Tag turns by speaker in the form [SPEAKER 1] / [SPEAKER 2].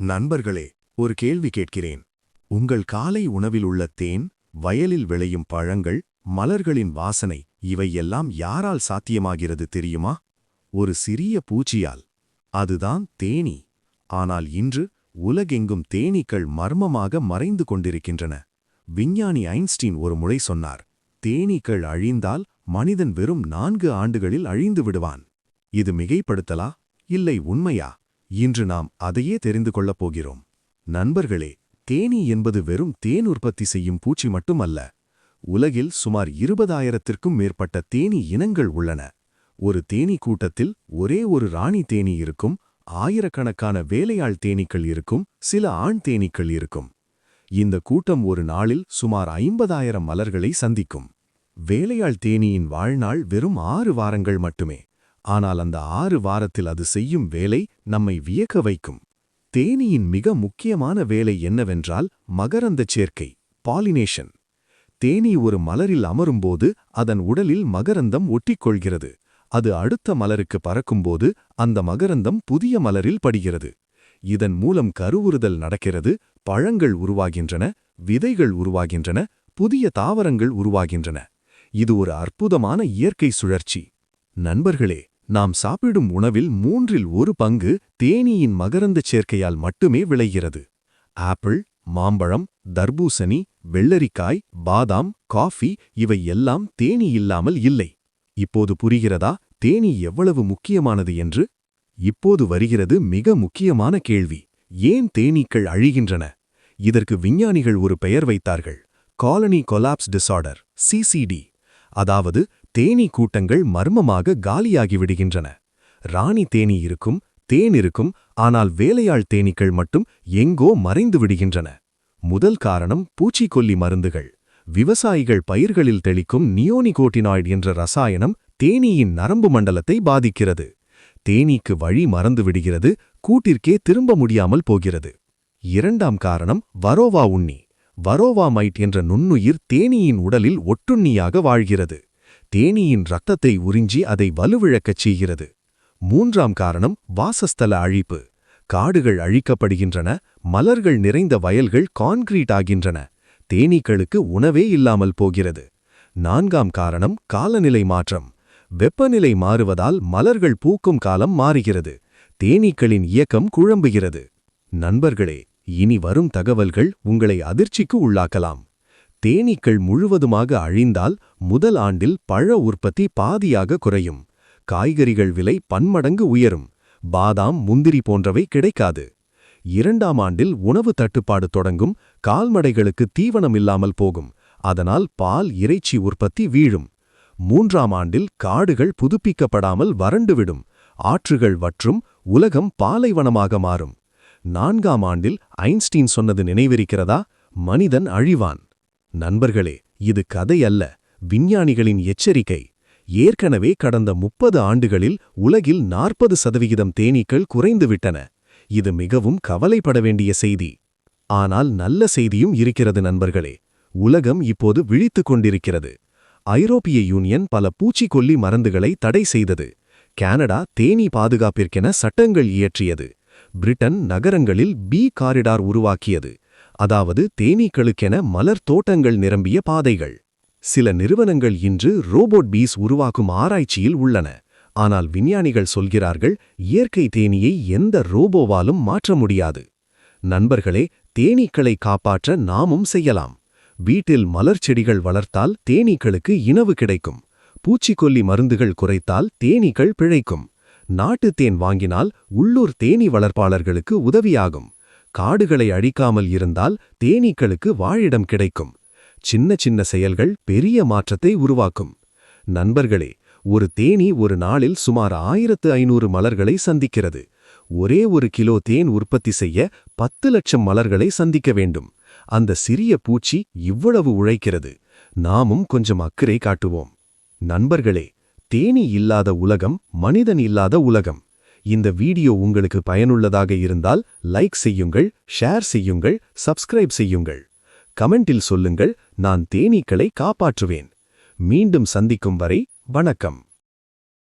[SPEAKER 1] நண்பர்களே, ஒரு கேள்வி கேட்கிறேன். உங்கள் காலை உணவில் உள்ள தேன், வயலில் விளையும் பழங்கள், மலர்களின் வாசனை இவையெல்லாம் யாரால் சாத்தியமாகிறது தெரியுமா? ஒரு சிறிய பூச்சியால். அதுதான் தேனீ. ஆனால் இன்று உலகெங்கும் தேனீக்கள் மர்மமாக மறைந்து கொண்டிருக்கின்றன. விஞ்ஞானி ஐன்ஸ்டீன் ஒரு முறை சொன்னார், தேனீக்கள் அழிந்தால் மனிதன் வெறும் 4 ஆண்டுகளில் அழிந்து விடுவான். இது மிகைப்படுத்தலா, இல்லை உண்மையா? இன்று நாம் அதையே தெரிந்து கொள்ளப் போகிறோம். நண்பர்களே, தேனீ என்பது வெறும் தேன் உற்பத்தி செய்யும் பூச்சி மட்டுமல்ல. உலகில் சுமார் 20,000த்திற்கும் மேற்பட்ட தேனீ இனங்கள் உள்ளன. ஒரு தேனீ கூட்டத்தில் ஒரே ஒரு ராணி தேனீ இருக்கும், ஆயிரக்கணக்கான வேலையாள் தேனீக்கள் இருக்கும், சில ஆண் தேனீக்கள் இருக்கும். இந்த கூட்டம் ஒரு நாளில் சுமார் 50,000 மலர்களை சந்திக்கும். வேலையாள் தேனீயின் வாழ்நாள் வெறும் 6 வாரங்கள் மட்டுமே. ஆனால் அந்த 6 வாரத்தில் அது செய்யும் வேலை நம்மை வியக்க வைக்கும். தேனீயின் மிக முக்கியமான வேலை என்னவென்றால் மகரந்தச் சேர்க்கை, பாலினேஷன். தேனீ ஒரு மலரில் அமரும்போது அதன் உடலில் மகரந்தம் ஒட்டிக்கொள்கிறது. அது அடுத்த மலருக்கு பறக்கும்போது அந்த மகரந்தம் புதிய மலரில் படுகிறது. இதன் மூலம் கருவுறுதல் நடக்கிறது, பழங்கள் உருவாகின்றன, விதைகள் உருவாகின்றன, புதிய தாவரங்கள் உருவாகின்றன. இது ஒரு அற்புதமான இயற்கை சுழற்சி. நண்பர்களே, நாம் சாப்பிடும் உணவில் 1/3 பங்கு தேனீயின் மகரந்தச் சேர்க்கையால் மட்டுமே விளைகிறது. ஆப்பிள், மாம்பழம், தர்பூசணி, வெள்ளரிக்காய், பாதாம், காஃபி இவை எல்லாம் தேனீ இல்லாமல் இல்லை. இப்போது புரிகிறதா தேனீ எவ்வளவு முக்கியமானது என்று? இப்போது வருகிறது மிக முக்கியமான கேள்வி. ஏன் தேனீக்கள் அழிகின்றன? இதற்கு விஞ்ஞானிகள் ஒரு பெயர் வைத்தார்கள், காலனி கொலாப்ஸ் டிஸார்டர், சிசிடி. அதாவது தேனீ கூட்டங்கள் மர்மமாக காலியாகிவிடுகின்றன. ராணி தேனீ இருக்கும், தேன் இருக்கும், ஆனால் வேலையாள் தேனீக்கள் மட்டும் எங்கோ மறைந்து விடுகின்றன. முதல் காரணம் பூச்சிக்கொல்லி மருந்துகள். விவசாயிகள் பயிர்களில் தெளிக்கும் நியோனிகோட்டினாய்டு என்ற ரசாயனம் தேனீயின் நரம்பு மண்டலத்தை பாதிக்கிறது. தேனீக்கு வழி மறந்து விடுகிறது, கூட்டிற்கே திரும்ப முடியாமல் போகிறது. இரண்டாம் காரணம் வரோவா உண்ணி. வரோவா மைட் என்ற நுண்ணுயிர் தேனீயின் உடலில் ஒட்டுண்ணியாக வாழ்கிறது. தேனீயின் இரத்தத்தை உறிஞ்சி அதை வலுவிழக்கச் செய்கிறது. மூன்றாம் காரணம் வாசஸ்தல அழிப்பு. காடுகள் அழிக்கப்படுகின்றன, மலர்கள் நிறைந்த வயல்கள் கான்கிரீட் ஆகின்றன. தேனீக்களுக்கு உணவே இல்லாமல் போகிறது. நான்காம் காரணம் காலநிலை மாற்றம். வெப்பநிலை மாறுவதால் மலர்கள் பூக்கும் காலம் மாறுகிறது. தேனீக்களின் இயக்கம் குழம்புகிறது. நண்பர்களே, இனி வரும் தகவல்கள் உங்களை அதிர்ச்சிக்கு உள்ளாக்கலாம். தேனீக்கள் முழுவதுமாக அழிந்தால் முதல் ஆண்டில் பழ உற்பத்தி பாதியாக குறையும். காய்கறிகள் விலை பன்மடங்கு உயரும். பாதாம், முந்திரி போன்றவை கிடைக்காது. இரண்டாம் ஆண்டில் உணவு தட்டுப்பாடு தொடங்கும். கால்நடைகளுக்கு தீவனம் இல்லாமல் போகும். அதனால் பால், இறைச்சி உற்பத்தி வீழும். மூன்றாம் ஆண்டில் காடுகள் புதுப்பிக்கப்படாமல் வறண்டுவிடும். ஆற்றுகள் வற்றும், உலகம் பாலைவனமாக மாறும். நான்காம் ஆண்டில் ஐன்ஸ்டீன் சொன்னது நினைவிருக்கிறதா? மனிதன் அழிவான். நண்பர்களே, இது கதை அல்ல, விஞ்ஞானிகளின் எச்சரிக்கை. ஏற்கனவே கடந்த 30 ஆண்டுகளில் உலகில் 40% தேனீக்கள் குறைந்துவிட்டன. இது மிகவும் கவலைப்பட வேண்டிய செய்தி. ஆனால் நல்ல செய்தியும் இருக்கிறது நண்பர்களே. உலகம் இப்போது விழித்துக் கொண்டிருக்கிறது. ஐரோப்பிய யூனியன் பல பூச்சிக்கொல்லி மருந்துகளை தடை செய்தது. கனடா தேனீ பாதுகாப்பிற்கென சட்டங்கள் இயற்றியது. பிரிட்டன் நகரங்களில் பீ காரிடார் உருவாக்கியது. அதாவது தேனீக்களுக்கென மலர் தோட்டங்கள் நிரம்பிய பாதைகள். சில நிறுவனங்கள் இன்று ரோபோட் பீஸ் உருவாக்கும் ஆராய்ச்சியில் உள்ளன. ஆனால் விஞ்ஞானிகள் சொல்கிறார்கள், இயற்கை தேனீயை எந்த ரோபோவாலும் மாற்ற முடியாது. நண்பர்களே, தேனீக்களை காப்பாற்ற நாமும் செய்யலாம். வீட்டில் மலர் செடிகள் வளர்த்தால் தேனீக்களுக்கு இனவு கிடைக்கும். பூச்சிக்கொல்லி மருந்துகள் குறைத்தால் தேனீக்கள் பிழைக்கும். நாட்டு தேன் வாங்கினால் உள்ளூர் தேனீ வளர்ப்பாளர்களுக்கு உதவியாகும். காடுகளை அழிக்காமல் இருந்தால் தேனீக்களுக்கு வாழிடம் கிடைக்கும். சின்ன சின்ன செயல்கள் பெரிய மாற்றத்தை உருவாக்கும். நண்பர்களே, ஒரு தேனீ ஒரு நாளில் சுமார் 1500 மலர்களை சந்திக்கிறது. ஒரே ஒரு கிலோ தேன் உற்பத்தி செய்ய 10 லட்சம் மலர்களை சந்திக்க வேண்டும். அந்த சிறிய பூச்சி இவ்வளவு உழைக்கிறது. நாமும் கொஞ்சம் அக்கறை காட்டுவோம். நண்பர்களே, தேனீ இல்லாத உலகம் மனிதன் இல்லாத உலகம். இந்த வீடியோ உங்களுக்கு பயனுள்ளதாக இருந்தால் லைக் செய்யுங்கள், ஷேர் செய்யுங்கள், சப்ஸ்கிரைப் செய்யுங்கள். கமெண்டில் சொல்லுங்கள், நான் தேனீக்களை காப்பாற்றுவேன். மீண்டும் சந்திக்கும் வரை வணக்கம்.